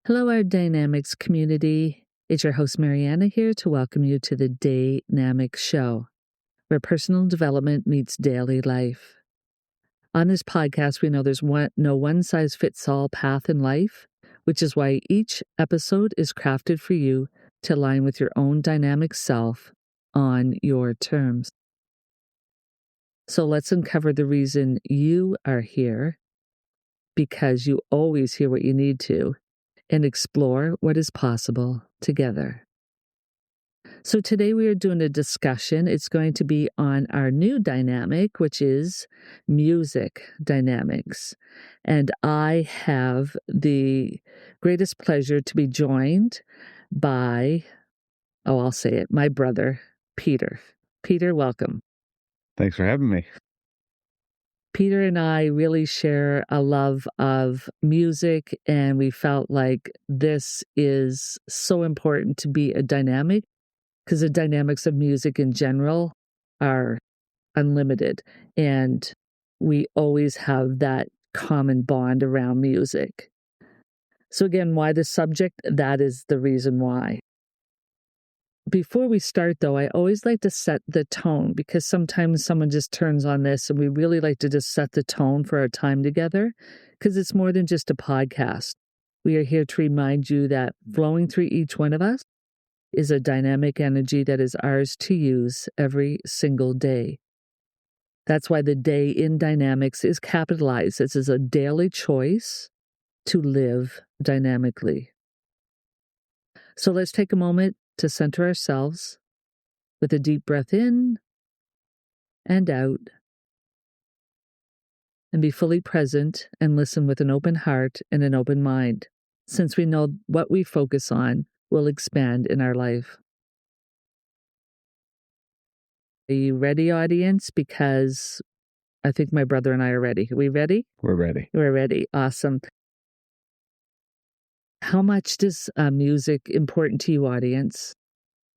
Hello, our DAYnamics community. It's your host, Mariana, here to welcome you to the DAYnamics show, where personal development meets daily life. On this podcast, we know there's no one-size-fits-all path in life, which is why each episode is crafted for you to align with your own dynamic self on your terms. So let's uncover the reason you are here, because you always hear what you need to, and explore what is possible together. So today we are doing a discussion. It's going to be on our new dynamic, which is music dynamics. And I have the greatest pleasure to be joined by, I'll say it, my brother, Peter. Peter, welcome. Thanks for having me. Peter and I really share a love of music, and we felt like this is so important to be a dynamic because the dynamics of music in general are unlimited, and we always have that common bond around music. So again, why the subject? That is the reason why. Before we start, though, I always like to set the tone because sometimes someone just turns on this and we really like to just set the tone for our time together because it's more than just a podcast. We are here to remind you that flowing through each one of us is a dynamic energy that is ours to use every single day. That's why the day in dynamics is capitalized. This is a daily choice to live dynamically. So let's take a moment to center ourselves with a deep breath in and out, and be fully present and listen with an open heart and an open mind, since we know what we focus on will expand in our life. Are you ready, audience? Because I think my brother and I are ready. Are we ready? We're ready. We're ready. Awesome. How much does music important to you, audience?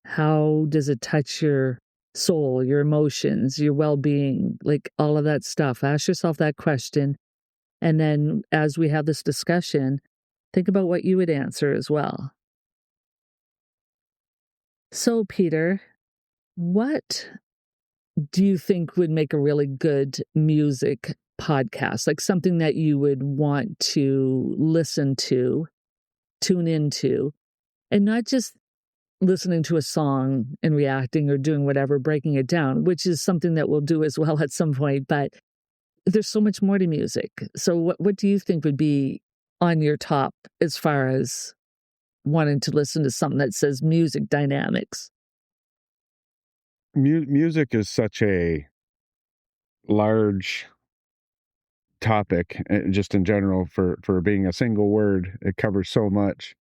How does it touch your soul, your emotions, your well-being, like all of that stuff? Ask yourself that question. And then as we have this discussion, think about what you would answer as well. So, Peter, what do you think would make a really good music podcast? Like something that you would want to listen to, tune into, and not just listening to a song and reacting or doing whatever, breaking it down, which is something that we'll do as well at some point. But there's so much more to music. So what do you think would be on your top as far as wanting to listen to something that says music dynamics? Music is such a large topic, just in general, for being a single word. It covers so much.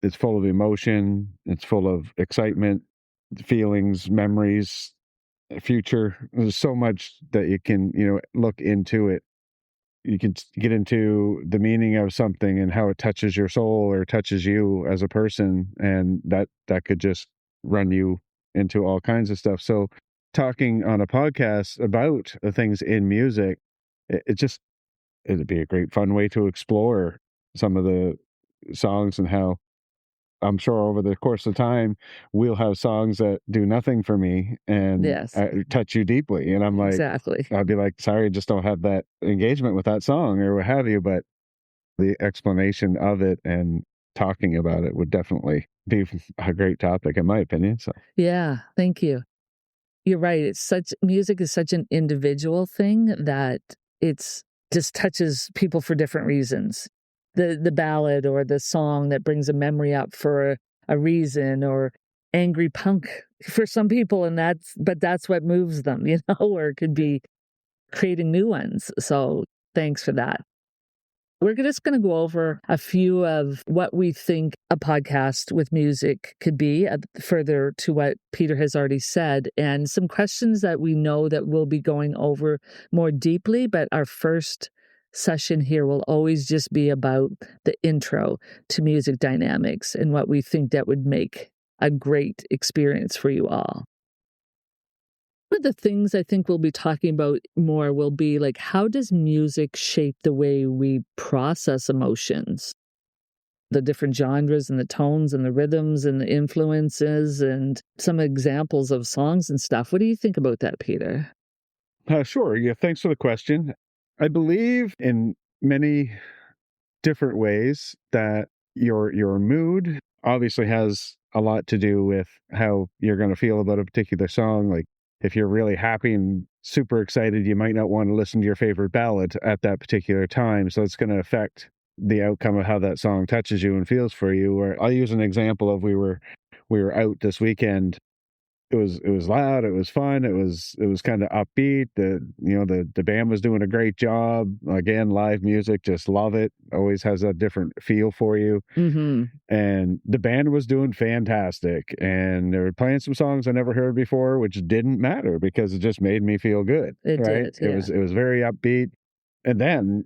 It's full of emotion. It's full of excitement, feelings, memories, future. There's so much that you can, look into it. You can get into the meaning of something and how it touches your soul or touches you as a person, and that could just run you into all kinds of stuff. So talking on a podcast about the things in music, it'd be a great fun way to explore some of the songs, and how I'm sure over the course of time we'll have songs that do nothing for me and Yes. Touch you deeply. And I'm like, Exactly. I'd be like, sorry, I just don't have that engagement with that song or what have you. But the explanation of it and talking about it would definitely be a great topic, in my opinion. So Yeah, thank you. You're right. Music is such an individual thing that it's just touches people for different reasons. The ballad or the song that brings a memory up for a reason, or angry punk for some people, and that's what moves them, or it could be creating new ones. So thanks for that. We're just going to go over a few of what we think a podcast with music could be, further to what Peter has already said, and some questions that we know that we'll be going over more deeply. But our first session here will always just be about the intro to music dynamics and what we think that would make a great experience for you all. One of the things I think we'll be talking about more will be like, how does music shape the way we process emotions? the different genres and the tones and the rhythms and the influences and some examples of songs and stuff. What do you think about that, Peter? Sure. Yeah. Thanks for the question. I believe in many different ways that your mood obviously has a lot to do with how you're going to feel about a particular song. Like if you're really happy and super excited, you might not want to listen to your favorite ballad at that particular time. So it's going to affect the outcome of how that song touches you and feels for you. Or I'll use an example of we were out this weekend. It was loud, it was fun, it was kinda upbeat, the band was doing a great job. Again, live music, just love it, always has a different feel for you, Mhm. and the band was doing fantastic, and they were playing some songs I never heard before, which didn't matter because it just made me feel good, It right? did, It yeah. was it was very upbeat, and then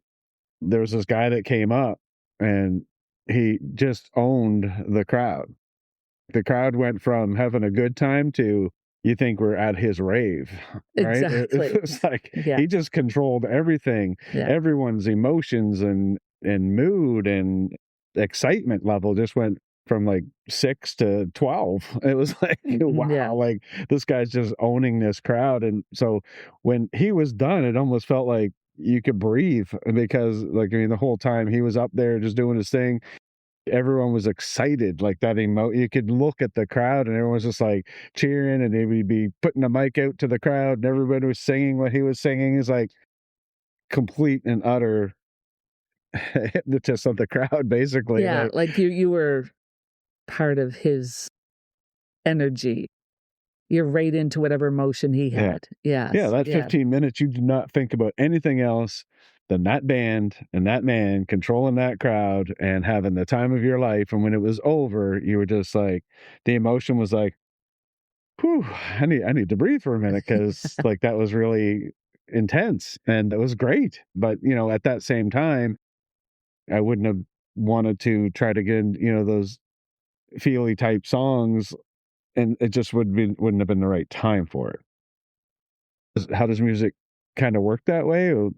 there was this guy that came up, and he just owned the crowd. The crowd went from having a good time to, you think we're at his rave, right? It Exactly. was like Yeah, he just controlled everything, yeah. everyone's emotions and mood and excitement level just went from like 6 to 12. It was like, Mhm, yeah. wow, like this guy's just owning this crowd. And so when he was done, it almost felt like you could breathe because like I mean the whole time he was up there just doing his thing, everyone was excited like that you could look at the crowd and everyone was just like cheering and they would be putting the mic out to the crowd and everybody was singing what he was singing is like complete and utter hypnotist of the crowd basically Yeah, like like you were part of his energy. You're right into whatever emotion he yeah, had. yeah, Yes, that yes, 15 minutes you do not think about anything else than that band and that man controlling that crowd and having the time of your life, and when it was over you were just like the emotion was like, whew, I need to breathe for a minute because like that was really intense and that was great. But at that same time, I wouldn't have wanted to try to get in, those feely type songs, and it just wouldn't have been the right time for it. How does music kind of work that way? Or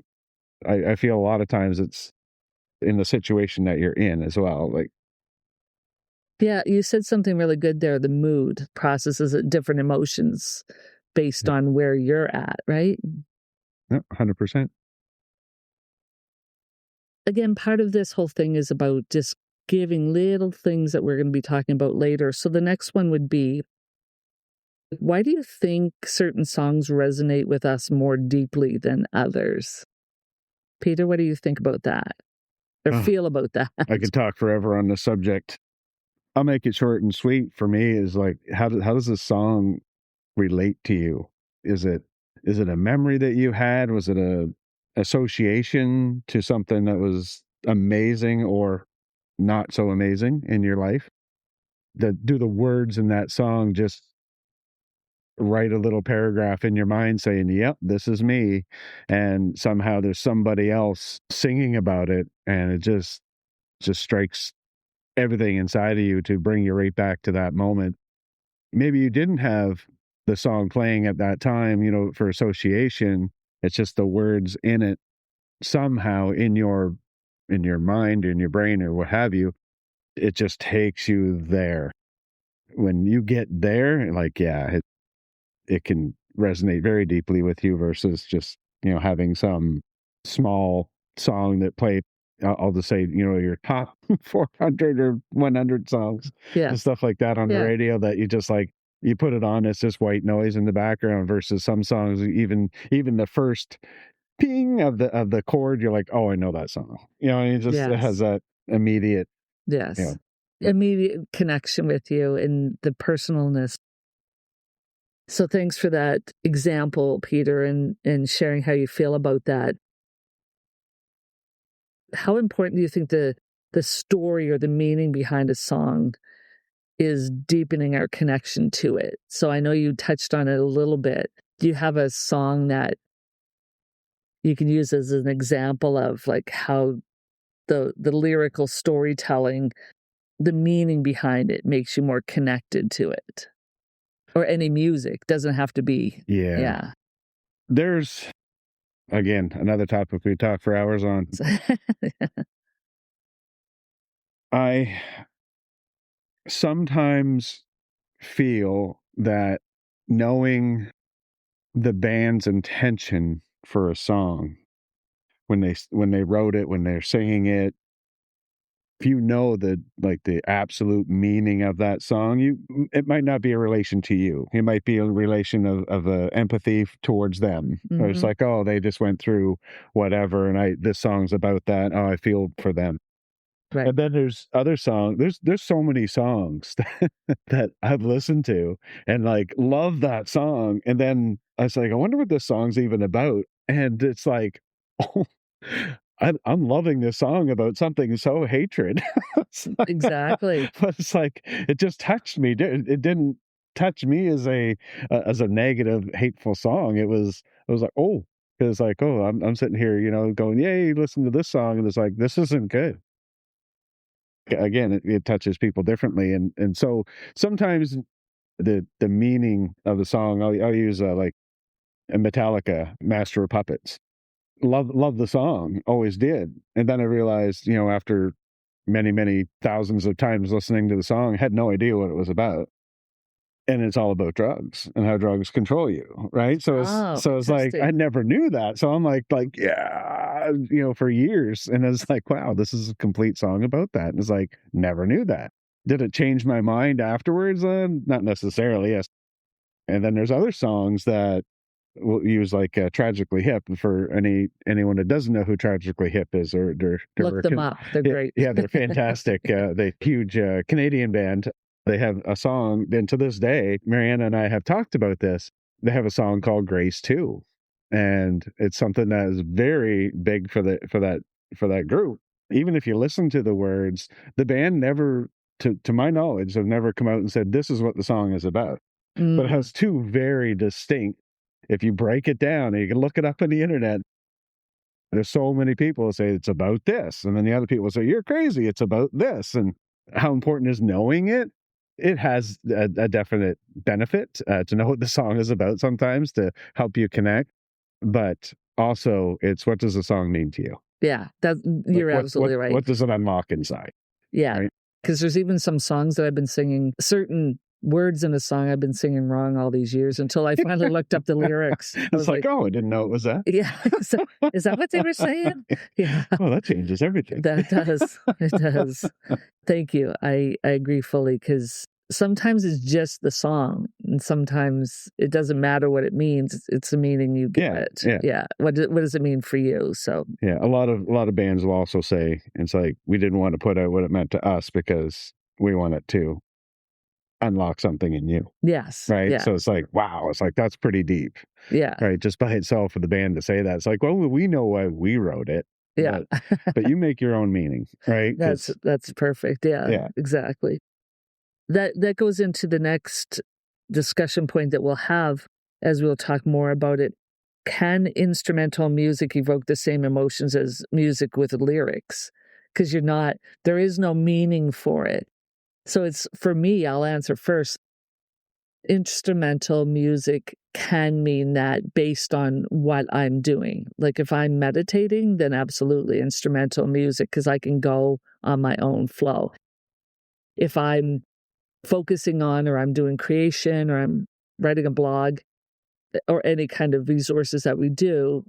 I feel a lot of times it's in the situation that you're in as well. Like, yeah, you said something really good there, the mood processes different emotions based yeah, on where you're at, right? no, 100%. Again, part of this whole thing is about just giving little things that we're gonna be talking about later. So the next one would be, why do you think certain songs resonate with us more deeply than others? Peter, what do you think about that? Or Oh, feel about that? I could talk forever on the subject. I'll make it short and sweet. For me, is like how does this song relate to you? Is it is it a memory that you had? Was it a association to something that was amazing or not so amazing in your life? Do the words in that song just write a little paragraph in your mind saying, "Yep, this is me," and somehow there's somebody else singing about it, and it just strikes everything inside of you to bring you right back to that moment. Maybe you didn't have the song playing at that time, for association. It's just the words in it somehow in your mind, in your brain, or what have you. It just takes you there. When you get there, like, yeah, it can resonate very deeply with you versus just, having some small song that played. I'll just say, your top 400 or 100 songs and Yes. stuff like that on the Yeah. radio that you just like, you put it on, it's just white noise in the background versus some songs, even the first ping of the chord, you're like, oh, I know that song. It has Yes. that immediate, you Yes. know, Immediate connection with you and the personalness. So thanks for that example, Peter, and sharing how you feel about that. How important do you think the story or the meaning behind a song is deepening our connection to it? So I know you touched on it a little bit. Do you have a song that you can use as an example of like how the lyrical storytelling, the meaning behind it makes you more connected to it? Or any music, doesn't have to be. yeah. Yeah. There's again another topic we talk for hours on. I sometimes feel that knowing the band's intention for a song when they wrote it, when they're singing it, if you know the absolute meaning of that song, it might not be a relation to you. It might be a relation of empathy towards them. Or it's Mhm. like, oh, they just went through whatever, and I this song's about that. Oh, I feel for them. Right. And then there's other songs. There's so many songs that I've listened to and, like, love that song, and then I was like, "I wonder what this song's even about," and it's like, oh, I'm loving this song about something so hatred. It's like Exactly. but it's like, it just touched me. It didn't touch me as a negative, hateful song. It was like, "Oh," it's like, "Oh, I'm sitting here, going, 'Yay, listen to this song,' and it's like, this isn't good." Again, it touches people differently, and so sometimes the meaning of the song, I'll use, like, a Metallica, Master of Puppets. Love the song, always did, and then I realized, after many, many thousands of times listening to the song, had no idea what it was about, and it's all about drugs and how drugs control you, right? Oh, It's like, I interesting. never knew that, so I'm like, yeah, for years, and it's like, wow, this is a complete song about that, and it's like, never knew that. Did it change my mind afterwards? Not necessarily, yes. And then there's other songs that we'll use, like, Tragically Hip. For anyone that doesn't know who Tragically Hip is, or they're Look a them up. They're yeah, great. yeah, they're fantastic, they huge, Canadian band. They have a song, and to this day, Mariana and I have talked about this. They have a song called Grace Too, and it's something that is very big for that group. Even if you listen to the words, the band never, to my knowledge, have never come out and said, "This is what the song is about." But it Mm. has 2 very distinct, if you break it down, and you can look it up on the internet, there's so many people that say it's about this, and then the other people say, "You're crazy, it's about this," and how important is knowing it? It has a definite benefit, to know what the song is about sometimes to help you connect, but also it's, what does the song mean to you? Yeah, Like, you're absolutely right. what does it unlock inside, Yeah, right? because there's even some songs that I've been singing certain words in a song I've been singing wrong all these years until I finally looked up the lyrics. I It's was like, like, "Oh, I didn't know it was that." "Yeah, is that what they were saying?" Yeah, Oh, that changes everything. that does. It does. Thank you. I agree fully because sometimes it's just the song, and sometimes it doesn't matter what it means. It's the meaning you give Yeah, it. yeah. Yeah. What does it mean for you? So, Yeah, a lot of bands will also say, it's like, "We didn't wanna put out what it meant to us because we want it to unlock something in you," yes. right? Yeah. So it's like, wow, it's like, that's pretty deep, Yeah. right? Just by itself for the band to say that, it's like, well, we know why we wrote it, Yeah. but you make your own meaning, right? Because That's perfect. Yeah, yeah. exactly. That goes into the next discussion point that we'll have as we'll talk more about it. Can instrumental music evoke the same emotions as music with lyrics? Because you're not, there is no meaning for it. So it's, for me, I'll answer first. Instrumental music can mean that based on what I'm doing. Like if I'm meditating, then absolutely instrumental music because I can go on my own flow. If I'm focusing on, or I'm doing creation, or I'm writing a blog, or any kind of resources that we do,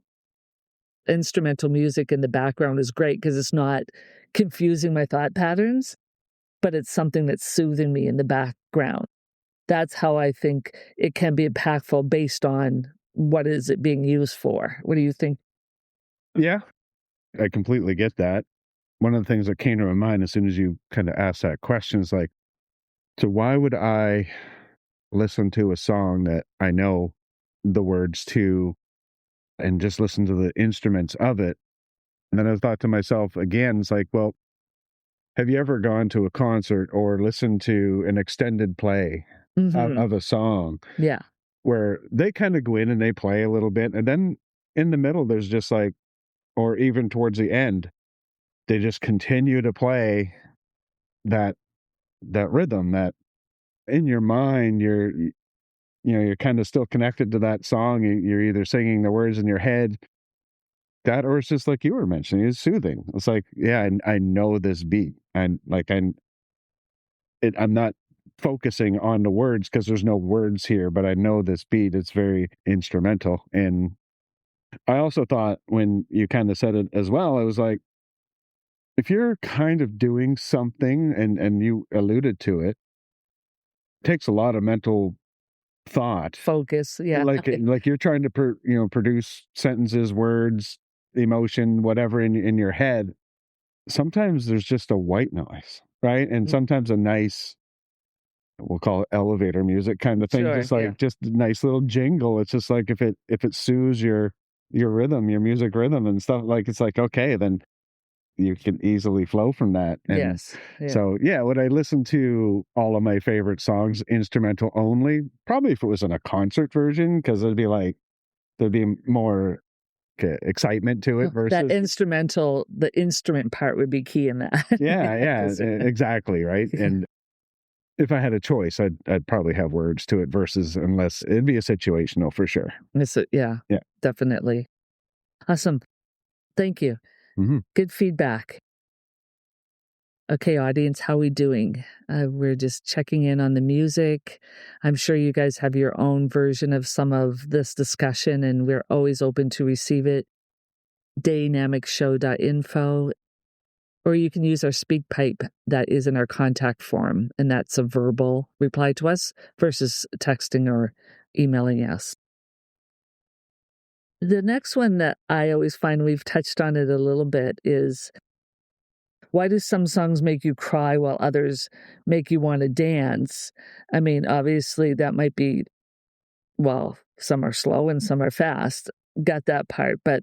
instrumental music in the background is great because it's not confusing my thought patterns, but it's something that's soothing me in the background. That's how I think it can be impactful based on what is it being used for. What do you think? Yeah, I completely get that. One of the things that came to my mind as soon as you kinda asked that question is like, so why would I listen to a song that I know the words to and just listen to the instruments of it? And then I thought to myself again, it's like, well, have you ever gone to a concert or listened to an extended play Mhm. of a song Yeah. where they kind of go in and they play a little bit, and then in the middle, there's just like, or even towards the end, they just continue to play that rhythm that in your mind you're kind of still connected to that song. You're either singing the words in your head That, or it's just like you were mentioning, it's soothing. It's like, yeah, I know this beat, and like I'm not focusing on the words because there's no words here, but I know this beat. It's very instrumental, and I also thought when you kind of said it as well, I was like, if you're kind of doing something, and you alluded to it, takes a lot of mental thought. Focus, yeah. Like you're trying to produce sentences, words, emotion, whatever in your head. Sometimes there's just a white noise, right? And Mm, sometimes a nice, we'll call it elevator music kind of thing, sure, just yeah. like just a nice little jingle. It's just like if it soothes your rhythm, your music rhythm and stuff, like it's like, okay, then you can easily flow from that. And Yes, yeah. so, yeah, would I listen to all of my favorite songs instrumental only? Probably if it was in a concert version, because there'd be more excitement to it That versus, instrumental the instrument part would be key in that. yeah, yeah, 'Cause exactly, right. And if I had a choice, I'd probably have words to it versus, unless it'd be a situational for sure. yeah, Yeah. definitely. Awesome. Thank you. Hmm. Good feedback. Okay, audience, how we doing? We're just checking in on the music. I'm sure you guys have your own version of some of this discussion, and we're always open to receive it. DAYnamicsShow.info, or you can use our speak pipe that is in our contact form, and that's a verbal reply to us versus texting or emailing us. The next one that I always find, we've touched on it a little bit, is why do some songs make you cry while others make you want to dance? I mean, obviously, that might be, well, some are slow and some are fast. Got that part. But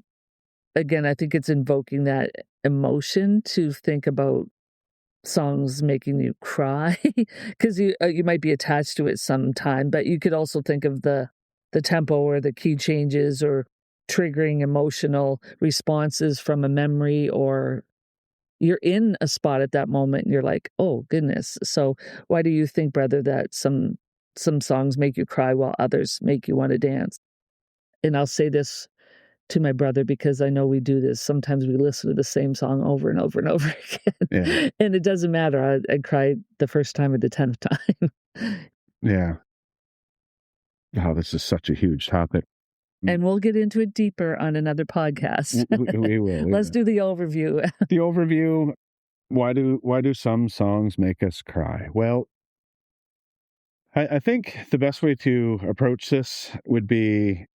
again, I think it's invoking that emotion to think about songs making you cry because you might be attached to it sometime, but you could also think of the tempo or the key changes or triggering emotional responses from a memory, or you're in a spot at that moment and you're like, "Oh, goodness." So, why do you think, brother, that some songs make you cry while others make you wanna dance? And I'll say this to my brother because I know we do this. Sometimes we listen to the same song over and over and over Yeah. again, and it doesn't matter. I cried the first time or the 10th time. Yeah. Oh, this is such a huge topic. Mm, And we'll get into it deeper on another podcast. we will. We Let's will. do the overview. The overview. Why do some songs make us cry? Well, I think the best way to approach this would be,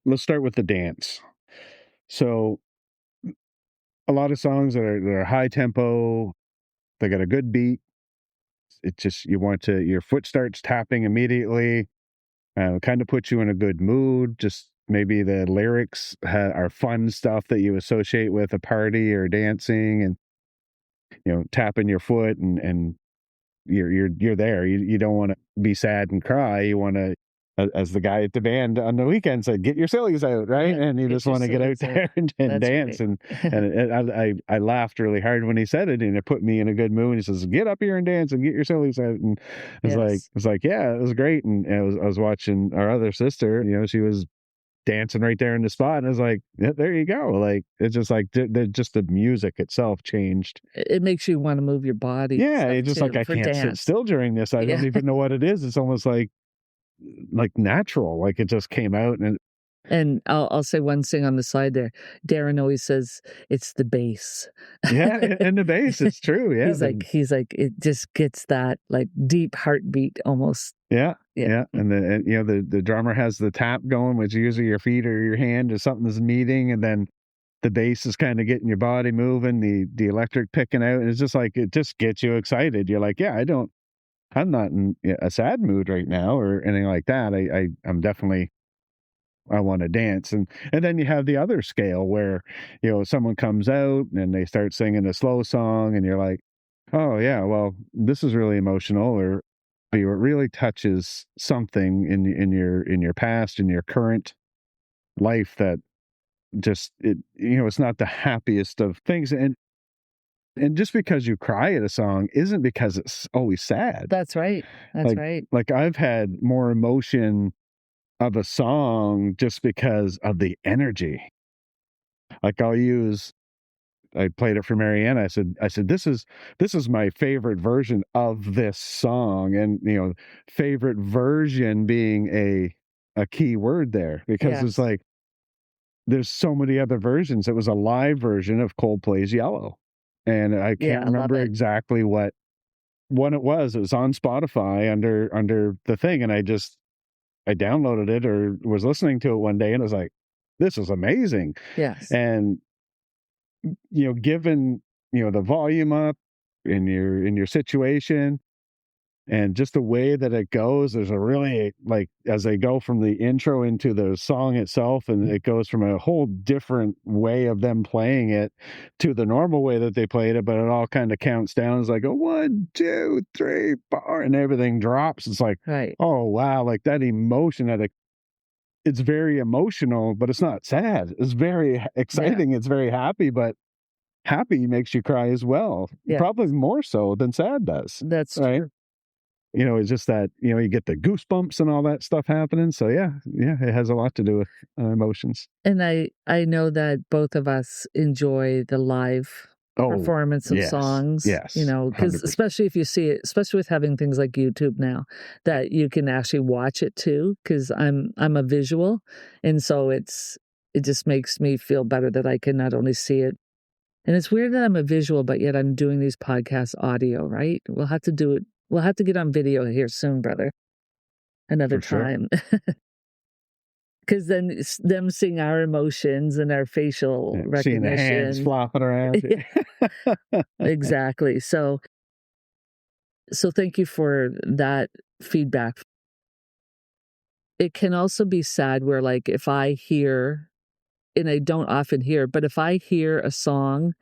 let's start with the dance. So a lot of songs that are high tempo, they got a good beat. It just, you want to, your foot starts tapping immediately. Kind of puts you in a good mood. Just maybe the lyrics are fun stuff that you associate with a party or dancing, and tapping your foot, and you're there. You don't want to be sad and cry. You want to, as the guy at the band on the weekend said, get your sillies out, right? Yeah, And you get just your want to get out sillies out. there and That's dance. right. And I laughed really hard when he said it, and it put me in a good mood. He says, "Get up here and dance and get your sillies out." And Yes. it's like, yeah, it was great. And I was watching our other sister. She was dancing right there in the spot, and I was like, yeah, there you go. Like, it's just like just the music itself changed. It makes you wanna move your body and Yeah, stuff it's just like, too I for can't sit dance. still during this. I Yeah. don't even know what it is. It's almost like natural, like it just came out. And And I'll say one thing on the side there. Darren always says it's the bass. yeah, and the bass, it's true. Yeah, He's like, it just gets that, like, deep heartbeat almost. yeah, Yeah. yeah, and the drummer has the tap going, which usually your feet or your hand or something's meeting, and then the bass is kind of getting your body moving, the electric picking out, and it's just like, it just gets you excited. You're like, yeah, I'm not in a sad mood right now or anything like that. I'm definitely, I want to dance. And then you have the other scale where, someone comes out and they start singing a slow song, and you're like, oh yeah, well, this is really emotional, or it really touches something in your past, in your current life, that just, it's not the happiest of things. And just because you cry at a song isn't because it's always sad. That's right. That's Like right. like I've had more emotion of a song just because of the energy. I'll use I played it for Marianne. I said, this is my favorite version of this song. And, favorite version being a key word there, because it's Yes. like, there's so many other versions. It was a live version of Coldplay's Yellow. And I can't Yeah, I love remember it. exactly what one it was. It was on Spotify under the thing. And I downloaded it or was listening to it one day and I was like, this is amazing. Yes. And given, the volume up in your situation and just the way that it goes, there's a really, like, as they go from the intro into the song itself, and it goes from a whole different way of them playing it to the normal way that they played it, but it all kind of counts down. It's like a 1, 2, 3, 4, and everything drops. It's like, Right. oh wow, like that emotion that it's very emotional, but it's not sad. It's very Yeah. exciting. It's very happy, but happy makes you cry as well, Yeah. probably more so than sad does, That's right? true. It's just that, you get the goosebumps and all that stuff happening. So yeah, it has a lot to do with emotions. And I know that both of us enjoy the live Oh, performance of yes, songs, yes, because 100%. especially if you see it, especially with having things like YouTube now, that you can actually watch it too. Because I'm a visual, and so it just makes me feel better that I can not only see it. And it's weird that I'm a visual, but yet I'm doing these podcasts audio, right? We'll have to do it. We'll have to get on video here soon, brother. Another For sure. time. Because then them seeing our emotions and our facial Yeah, seeing the hands recognition. flopping around. Yeah, exactly. So thank you for that feedback. It can also be sad where, like, if I hear, and I don't often hear, but if I hear a song,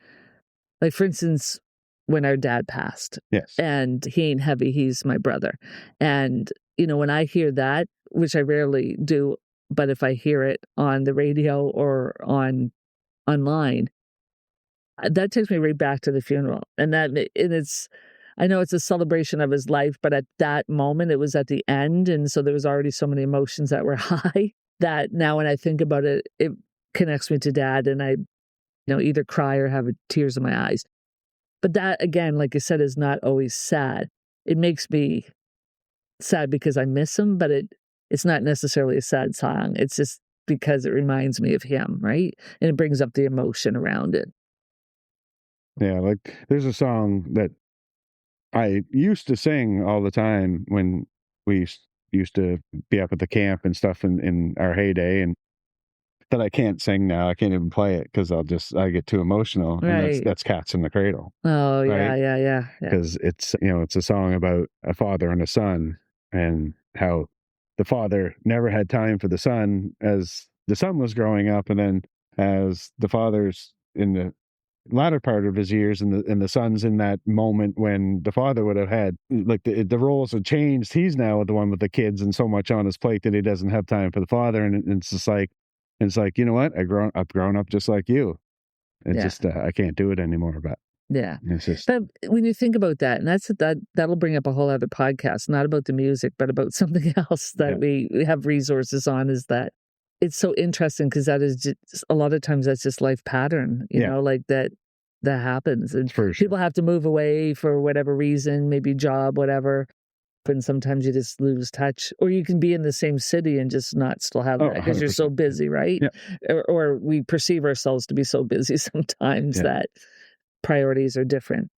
like, for instance, when our dad passed, Yes. and he ain't heavy, he's my brother. And, when I hear that, which I rarely do, but if I hear it on the radio or online, that takes me right back to the funeral. And it's, I know it's a celebration of his life, but at that moment, it was at the end. And so there was already so many emotions that were high that now when I think about it, it connects me to dad, and I, either cry or have tears in my eyes. But that, again, like I said, is not always sad. It makes me sad because I miss him, but it's not necessarily a sad song. It's just because it reminds me of him, right? And it brings up the emotion around it. Yeah, like there's a song that I used to sing all the time when we used to be up at the camp and stuff in our heyday, and that I can't sing now. I can't even play it because I get too emotional, and Right. that's Cats in the Cradle, Oh, yeah, right? yeah, yeah, yeah. Because it's a song about a father and a son, and how the father never had time for the son as the son was growing up, and then as the father's in the latter part of his years, and the son's in that moment when the father would have had, like, the roles have changed. He's now the one with the kids and so much on his plate that he doesn't have time for the father, and it's just like, you know what, I've grown up just like you. It's Yeah, just I can't do it anymore, but yeah. it's just But when you think about that, and that'll bring up a whole other podcast, not about the music, but about something else yeah, that we have resources on, is that it's so interesting because that is just a lot of times that's just life pattern, yeah, like that happens. And for people sure. have to move away for whatever reason, maybe job, whatever. And sometimes you just lose touch, or you can be in the same city and just not still have Oh, that because you're so 100%. busy, right? Yeah, Or we perceive ourselves to be so busy sometimes yeah. that priorities are different.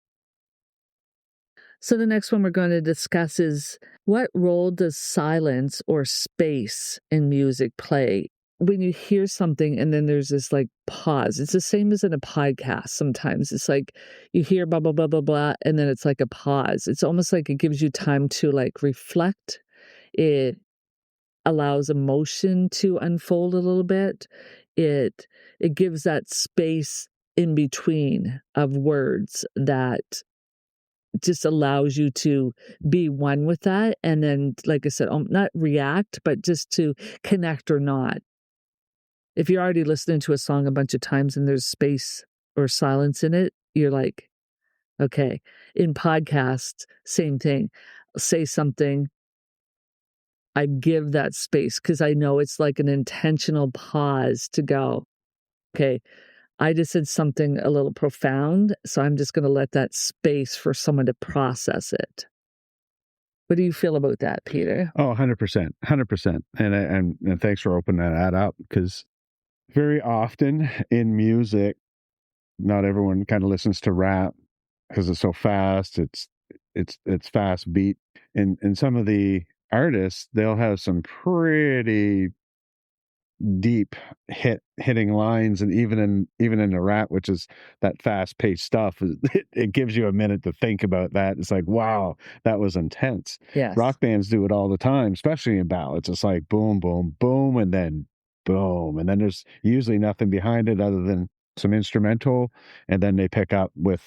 So the next one we're going to discuss is, what role does silence or space in music play? When you hear something and then there's this, like, pause, it's the same as in a podcast sometimes. It's like you hear blah, blah, blah, blah, blah, and then it's like a pause. It's almost like it gives you time to, like, reflect. It allows emotion to unfold a little bit. It gives that space in between of words that just allows you to be one with that, and then, like I said, not react, but just to connect or not. If you're already listening to a song a bunch of times and there's space or silence in it, you're like, okay. In podcasts, same thing. Say something, I give that space because I know it's like an intentional pause to go, okay, I just said something a little profound, so I'm just gonna let that space for someone to process it. What do you feel about that, Peter? Oh, 100%, 100%. And thanks for opening that up, because very often in music, not everyone kind of listens to rap because it's so fast. It's fast beat, and some of the artists, they'll have some pretty deep hitting lines, and even in the rap, which is that fast paced stuff, it gives you a minute to think about that. It's like, wow, that was intense. Yes. Rock bands do it all the time, especially in ballads. It's like boom, boom, boom, and then boom, and then there's usually nothing behind it other than some instrumental, and then they pick up with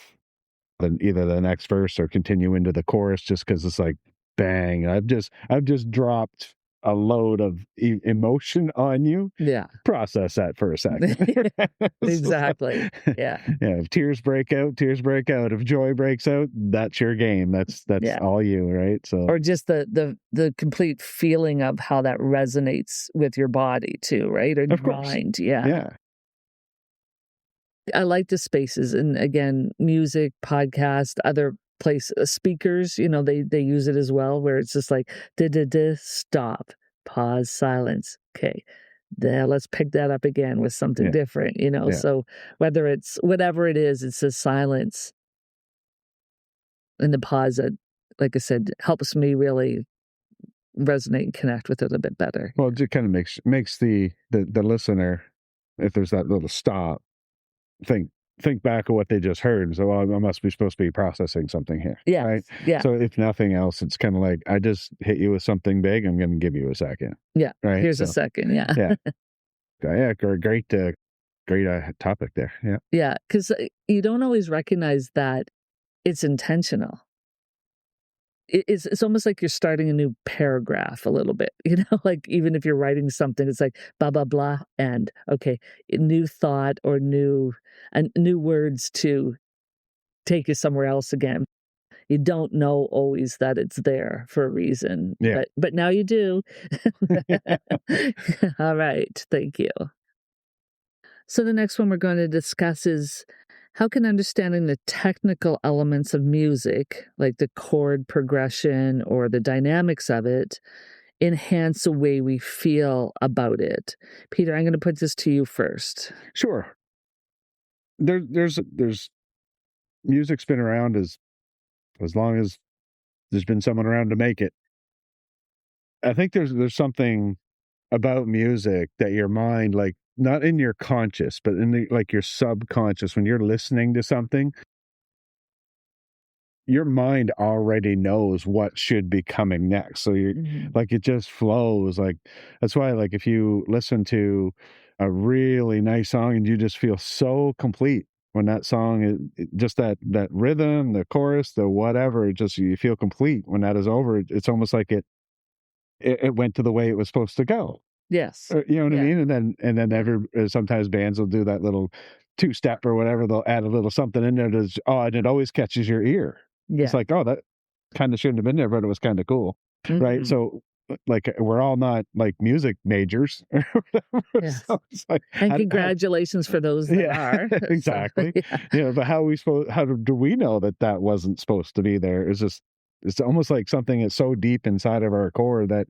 either the next verse or continue into the chorus, just because it's like bang, I've just dropped a load of emotion on you. Yeah. Process that for a second. It's just like, Exactly. Yeah. yeah, if tears break out, tears break out. If joy breaks out, that's your game. That's Yeah. all you, right? So Or just the complete feeling of how that resonates with your body too, right? Or of your course. mind, yeah. Yeah. I like the spaces, and again, music, podcast, other speakers, they use it as well, where it's just like, "Da, da, da, stop, pause, silence. Okay, now let's pick that up again with something Yeah. different," Yeah. So whether it's whatever it is, it's the silence and the pause that, like I said, helps me really resonate and connect with it a bit better. Well, it just kind of makes the listener, if there's that little stop, think think back of what they just heard. So, well, I must be supposed to be processing something here, Yes, right? yeah, So, if nothing else, it's kind of like, I just hit you with something big. I'm going to give you a second, yeah. right? Here's a So, second, yeah. yeah, yeah, great topic there. Yeah, Yeah, 'cause, you don't always recognize that it's intentional. It's almost like you're starting a new paragraph a little bit, like, even if you're writing something, it's like, "Blah, blah, blah," and, okay, a new thought or new words to take you somewhere else again. You don't know always that it's there for a reason, yeah. but now you do. Alright, thank you. So the next one we're going to discuss is, how can understanding the technical elements of music, like the chord progression or the dynamics of it, enhance the way we feel about it? Peter, I'm going to put this to you first. Sure. There's music's been around as long as there's been someone around to make it. I think there's something about music that your mind, like, not in your conscious, but in like your subconscious, when you're listening to something, your mind already knows what should be coming next. So you're Mhm. like, it just flows. Like, that's why, like, if you listen to a really nice song and you just feel so complete when that song is just that rhythm, the chorus, the whatever, it just, you feel complete when that is over. It's almost like it went to the way it was supposed to go. Yes. You know what I Yeah. mean? And then Yeah. sometimes bands will do that little two-step or whatever, they'll add a little something in there that's, and it always catches your ear. It's Yeah. like, "Oh, that kinda shouldn't have been there, but it was kinda cool." Right? Mhm. So, like, we're all not, like, music majors or whatever, Yes. so it's like, And how congratulations for those that yeah, are. So, exactly. yeah. But how do we know that that wasn't supposed to be there? It's almost like something that's so deep inside of our core that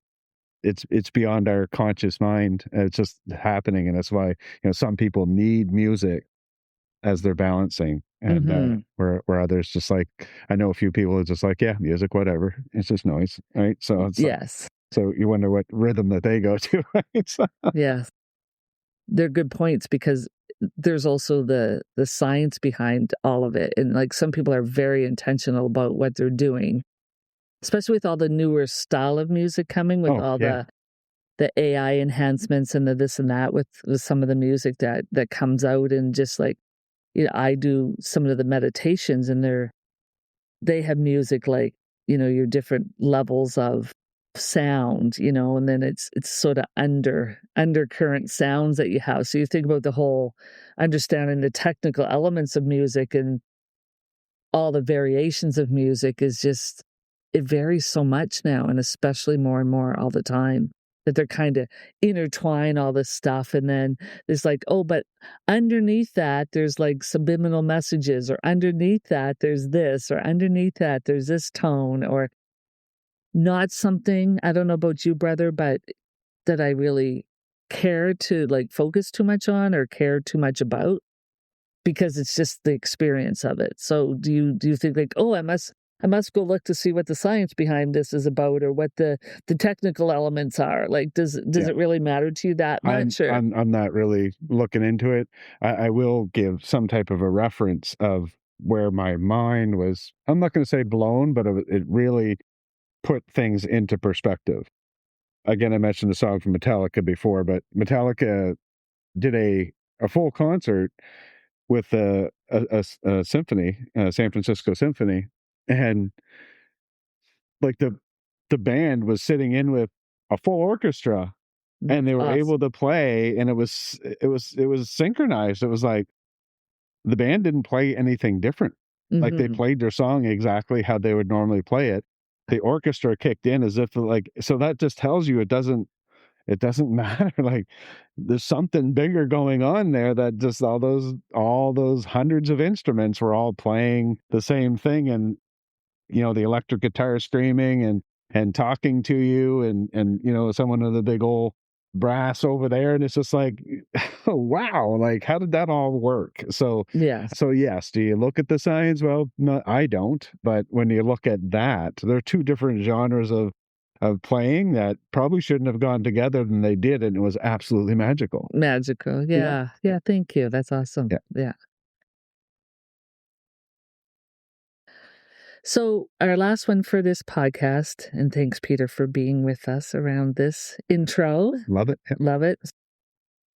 it's beyond our conscious mind. It's just happening, and that's why, some people need music as they're balancing, and Mhm. where others just like, I know a few people are just like, yeah, music, whatever, it's just noise, right? So it's like, Yes. so you wonder what rhythm that they go to, right? So, Yes. They're good points because there's also the science behind all of it, and, like, some people are very intentional about what they're doing, especially with all the newer style of music coming with oh all yeah, the AI enhancements and the this and that with some of the music that comes out, and just, like, I do some of the meditations, and they have music like, your different levels of sound, and then it's sort of undercurrent sounds that you have. So you think about the whole understanding the technical elements of music and all the variations of music is just, it varies so much now, and especially more and more all the time. that they're kinda intertwine all this stuff, and then there's like, "Oh, but underneath that, there's, like, subliminal messages, or underneath that, there's this, or underneath that, there's this tone," or not something, I don't know about you, brother, but that I really care to, like, focus too much on or care too much about, because it's just the experience of it. So do you think like, "Oh, I must go look to see what the science behind this is about, or what the technical elements are." Like, does Yeah. it really matter to you that I'm much, or I'm I'm not really looking into it. I will give some type of a reference of where my mind was, I'm not gonna say blown, but it really put things into perspective. Again, I mentioned the song from Metallica before, but Metallica did a full concert with a symphony, San Francisco Symphony, and, like, the band was sitting in with a full orchestra, and they were awes able to play, and it was synchronized. It was like the band didn't play anything different. Like, they Mhm. played their song exactly how they would normally play it. The orchestra kicked in as if, like, so that just tells you it doesn't matter, like, there's something bigger going on there, that just all those hundreds of instruments were all playing the same thing, and the electric guitar screaming and talking to you, and someone with a big old brass over there, and it's just like, oh, wow, like, how did that all work? So Yes. so yes, do you look at the science? Well, no, I don't, but when you look at that, there are two different genres of playing that probably shouldn't have gone together, and they did, and it was absolutely magical. Magical. Yeah, Yeah. Yeah, thank you. That's awesome. yeah, Yeah. So, our last one for this podcast, and thanks, Peter, for being with us around this intro. love it. Yeah. Love it.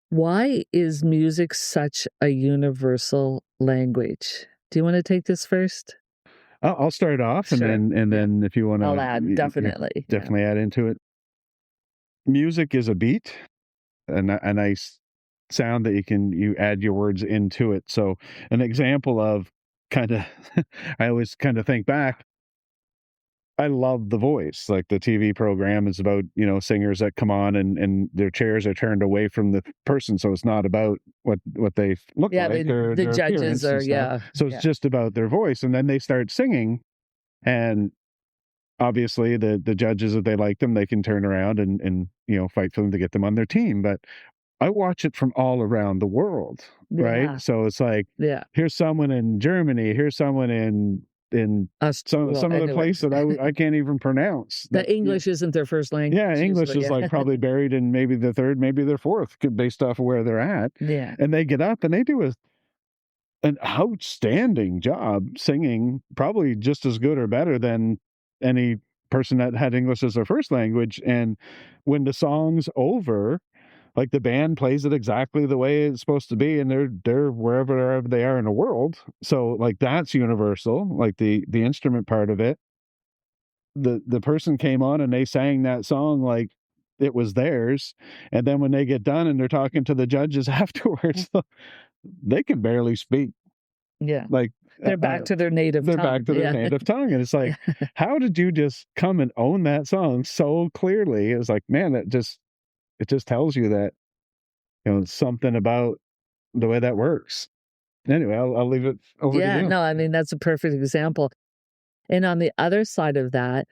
Why is music such a universal language? Do you want to take this first? I'll start off, and Sure. then and Yeah. then if you I'll wanna, add, definitely. Yeah. definitely add into it. Music is a beat, a nice sound that you add your words into it. So an example of kinda I always kinda think back, I love The Voice. Like, the TV program is about, singers that come on, and their chairs are turned away from the person, so it's not about what they look Yeah, like, or the their judges appearance are, and stuff. yeah. So it's Yeah. just about their voice, and then they start singing, and obviously the judges, if they like them, they can turn around and fight for them to get them on their team. But I watch it from all around the world, right? Yeah. So it's like, Yeah. here's someone in Germany, here's someone in Well, some of the anyway, place that I can't even pronounce. That the English isn't their first yeah, language English usually. is, Yeah. like, probably buried in maybe the third, maybe their fourth, based off of where they're at, Yeah. and they get up and they do an outstanding job singing, probably just as good or better than any person that had English as their first language. And when the song's over, like, the band plays it exactly the way it's supposed to be, and they're wherever they are in the world. So, like, that's universal, like, the instrument part of it. The person came on and they sang that song like it was theirs, and then when they get done and they're talking to the judges afterwards, they can barely speak. Yeah. Like, They're back to their native they're back tongue. to their Yeah. native tongue, and it's like, how did you just come and own that song so clearly? It's like, man, it just tells you that, something about the way that works. Anyway, I'll leave it over to Yeah, you. no, I mean, that's a perfect example. And on the other side of that,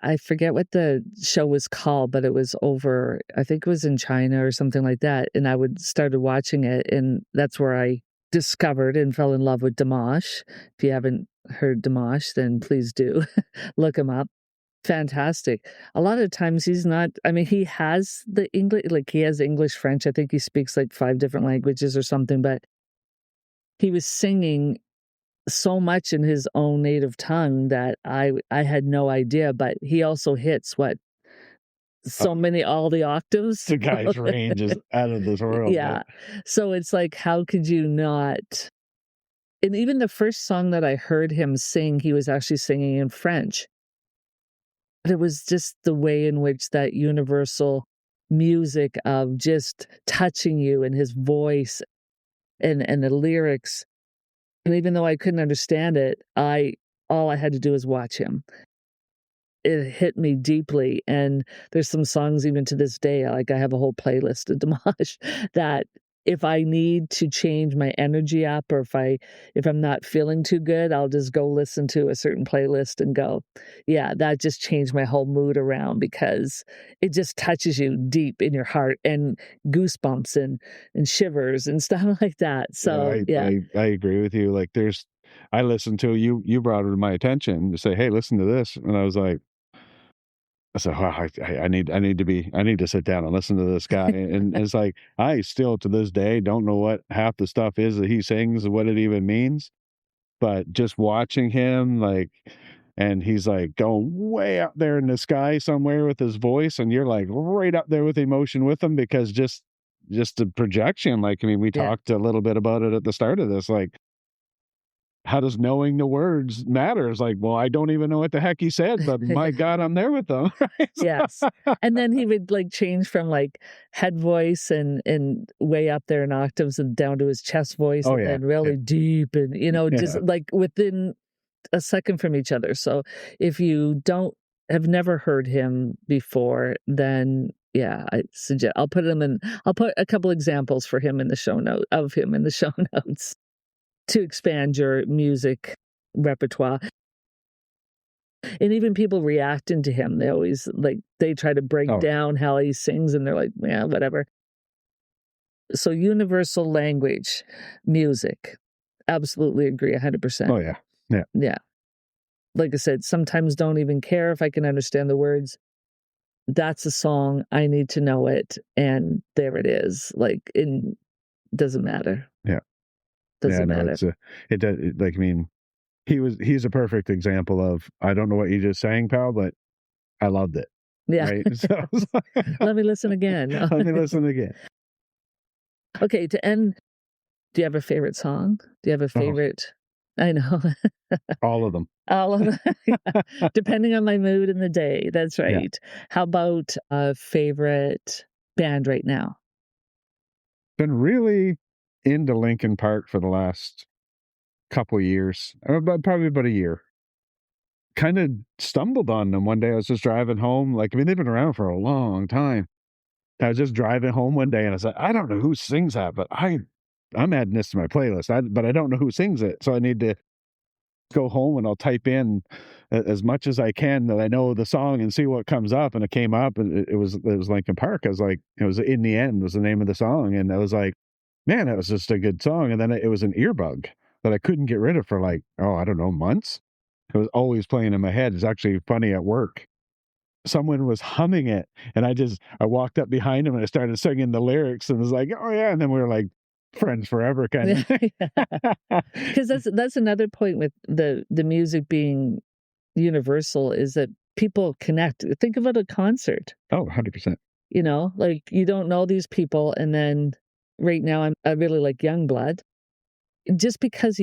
I forget what the show was called, but it was over, I think it was in China or something like that, and I would started watching it, and that's where I discovered and fell in love with Dimash. If you haven't heard Dimash, then please do look him up. Fantastic. A lot of times he's not, I mean, he has the English, like, he has English, French, I think he speaks, like, 5 different languages or something, but he was singing so much in his own native tongue that I had no idea, but he also hits what? Uh, So many all the octaves? the guy's range is out of this world, yeah. Yeah. So it's like, how could you not, and even the first song that I heard him sing, he was actually singing in French. But it was just the way in which that universal music of just touching you, and his voice, and the lyrics, and even though I couldn't understand it, I all I had to do was watch him. it hit me deeply, and there's some songs even to this day, like, I have a whole playlist of Dimash that if I need to change my energy up or if I'm not feeling too good, I'll just go listen to a certain playlist and go, "Yeah, that just changed my whole mood around," because it just touches you deep in your heart and goosebumps and shivers and stuff like that. Yeah, So, yeah. I agree with you, like, I listened to you brought it to my attention to say, "Hey, listen to this," and I said, "Wow, I need to sit down and listen to this guy," and it's like, I still to this day don't know what half the stuff is that he sings and what it even means, but just watching him, like and he's, like, going way up there in the sky somewhere with his voice, and you're, like, right up there with emotion with him because just the projection, like, I mean, we Yeah. talked a little bit about it at the start of this, like, how does knowing the words matter? It's like, well, I don't even know what the heck he said, but my God, I'm there with them, right? Yes. And then he would, like, change from, like, head voice and way up there in octaves and down to his chest voice Oh, and yeah, then yeah, really deep and, just, yeah, like, within a second from each other. So, if you don't have never heard him before, then, yeah, I suggest I'll put a couple examples for him in the show note of him in the show notes to expand your music repertoire. And even people reacting to him, they always like they try to break oh, down how he sings and they're like, "Yeah, whatever." So universal language, music. Absolutely agree 100%. oh, yeah, yeah, Yeah. Like I said, sometimes don't even care if I can understand the words. That's a song, I need to know it, and there it is. Like, it doesn't matter. yeah, yeah, Doesn't no, matter. it does, like, I mean, he's a perfect example of, "I don't know what you just sang, pal, but I loved it," Yeah. right? So, it's like, Let me listen again. let me listen again. Okay, to end, do you have a favorite song? Do you have a Oh, favorite I know. all of them. All of the yeah, depending on my mood and the day, that's Yeah. right. How about a favorite band right now? Been really into Lincoln Park for the last couple years, about probably about a year. Kinda stumbled on them one day. I was just driving home, like, I mean, they've been around for a long time. I was just driving home one day and I said, "I don't know who sings that, but I'm adding this to my playlist. But I don't know who sings it, so I need to go home and I'll type in as much as I can that I know the song and see what comes up." And it came up, and it was Lincoln Park. I was like, it was "In the End" was the name of the song, and I was like, man, that was just a good song. And then it was an earbug that I couldn't get rid of for like, oh, I don't know, months. It was always playing in my head. It's actually funny at work. Someone was humming it, and I walked up behind him and I started singing the lyrics and was like, "Oh yeah," and then we were like friends forever kind Yeah, of thing. because that's another point with the music being universal is that people connect. Think of it a concert, Oh, 100%. like, you don't know these people, and then right now, I really like Youngblood. Just because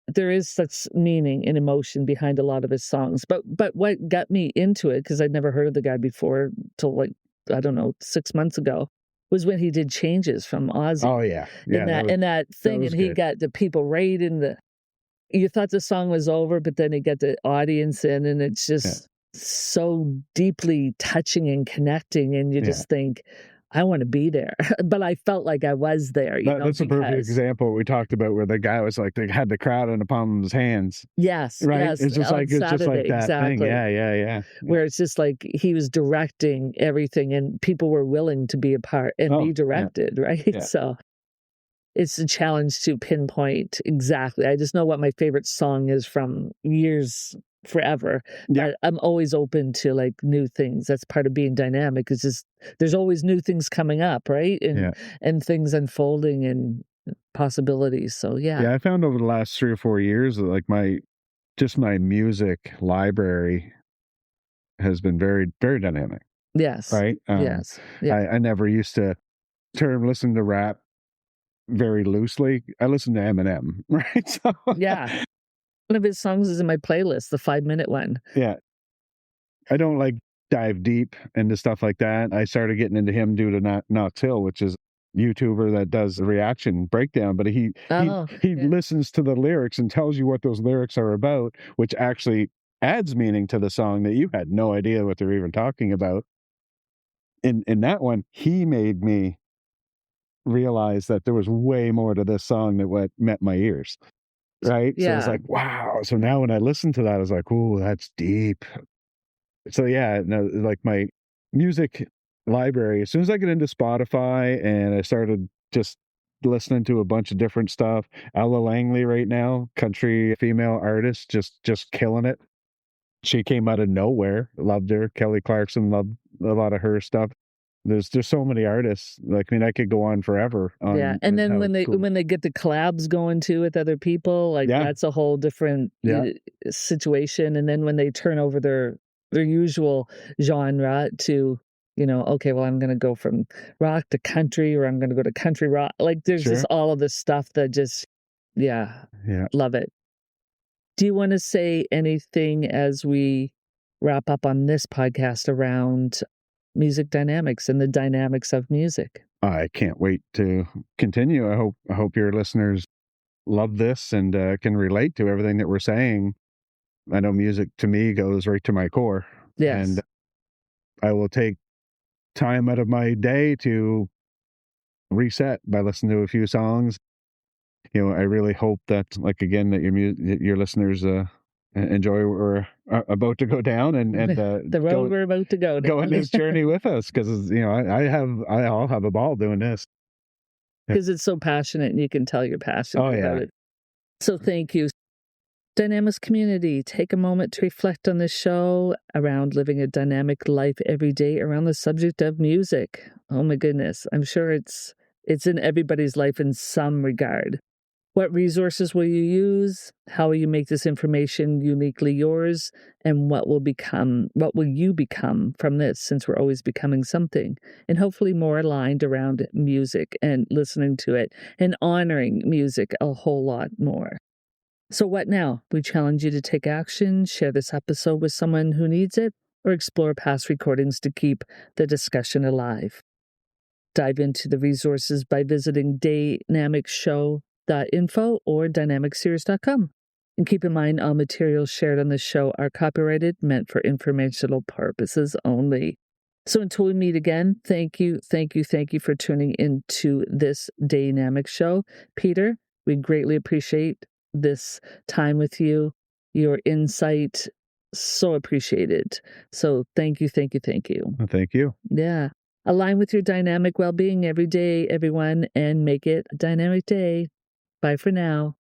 there is such meaning and emotion behind a lot of his songs, but what got me into it, because 'cause I'd never heard of the guy before till, like, I don't know, 6 months ago, was when he did Changes from Oh Ozzy yeah. Yeah, in that that thing, was and he good. got the people right in the you thought the song was over, but then he got the audience in, and it's Yeah. just so deeply touching and connecting, and you Yeah. just think, "I wanna be there." But I felt like I was there, That's a perfect because example we talked about where the guy was like they had the crowd in the palm of his hands, Yes, right? yes, on It's just Saturday, like that thing. exactly, Yeah, yeah, yeah. Yeah. where it's just like he was directing everything and people were willing to be a part and Oh, be yeah, directed, right? yeah. So, it's a challenge to pinpoint exactly. I just know what my favorite song is from years forever, Yeah, but I'm always open to, like, new things. That's part of being dynamic, is just there's always new things coming up, right? yeah. And things unfolding and possibilities, so yeah. Yeah, I found over the last 3 or 4 years that, like, my music library has been very, very dynamic, Yes. right? Yes. Yeah. I never used to listen to rap very loosely. I listen to Eminem, right? So, Yeah. One of his songs is in my playlist, the 5-minute one. yeah, I don't, like, dive deep into stuff like that. I started getting into him due to Knox Hill, which is a YouTuber that does a reaction breakdown, but Oh, he yeah. listens to the lyrics and tells you what those lyrics are about, which actually adds meaning to the song that you had no idea what they're even talking about. In that one, he made me realize that there was way more to this song than what met my ears, right? So it's Yeah. like, wow. So now when I listen to that, I was like, "Ooh, that's deep." So, yeah, no, like, my music library, as soon as I get into Spotify and I started just listening to a bunch of different stuff, Ella Langley right now, country female artist, just killing it. She came out of nowhere, loved her. Kelly Clarkson, loved a lot of her stuff. There's so many artists, like, I mean, I could go on forever Yeah, on and then how cool. when they get the collabs going too with other people, like, Yeah, that's a whole different, yeah, situation, and then when they turn over their usual genre to, "Okay, well, I'm gonna go from rock to country, or I'm gonna go to country rock." Like, there's just sure. all of this stuff that just yeah, Yeah. love it. Do you wanna say anything as we wrap up on this podcast around music dynamics and the dynamics of music? I can't wait to continue. I hope your listeners love this and, can relate to everything that we're saying. I know music to me goes right to my core, and Yes. I will take time out of my day to reset by listening to a few songs. I really hope that, like, again, that that your listeners, enjoy what we're about to go down and The road we're about to go go on down. this journey with us because I'll have a ball doing this. Yeah. 'Cause it's so passionate, and you can tell you're passionate Oh, about yeah. it. So thank you. Dynamics community, take a moment to reflect on this show around living a dynamic life every day around the subject of music. Oh my goodness, I'm sure it's in everybody's life in some regard. What resources will you use? How will you make this information uniquely yours? And what will you become from this, since we're always becoming something? And hopefully more aligned around music and listening to it and honoring music a whole lot more. So, what now? We challenge you to take action, share this episode with someone who needs it, or explore past recordings to keep the discussion alive. Dive into the resources by visiting daynamicsshow.info or dynamicseries.com. And keep in mind, all materials shared on this show are copyrighted, meant for informational purposes only. So until we meet again, thank you, thank you, thank you for tuning into this Daynamics show. Peter, we greatly appreciate this time with you, your insight, so appreciated. So thank you, thank you, thank you. Well, thank you. Yeah. Align with your dynamic well being every day, everyone, and make it a dynamic day. Bye for now.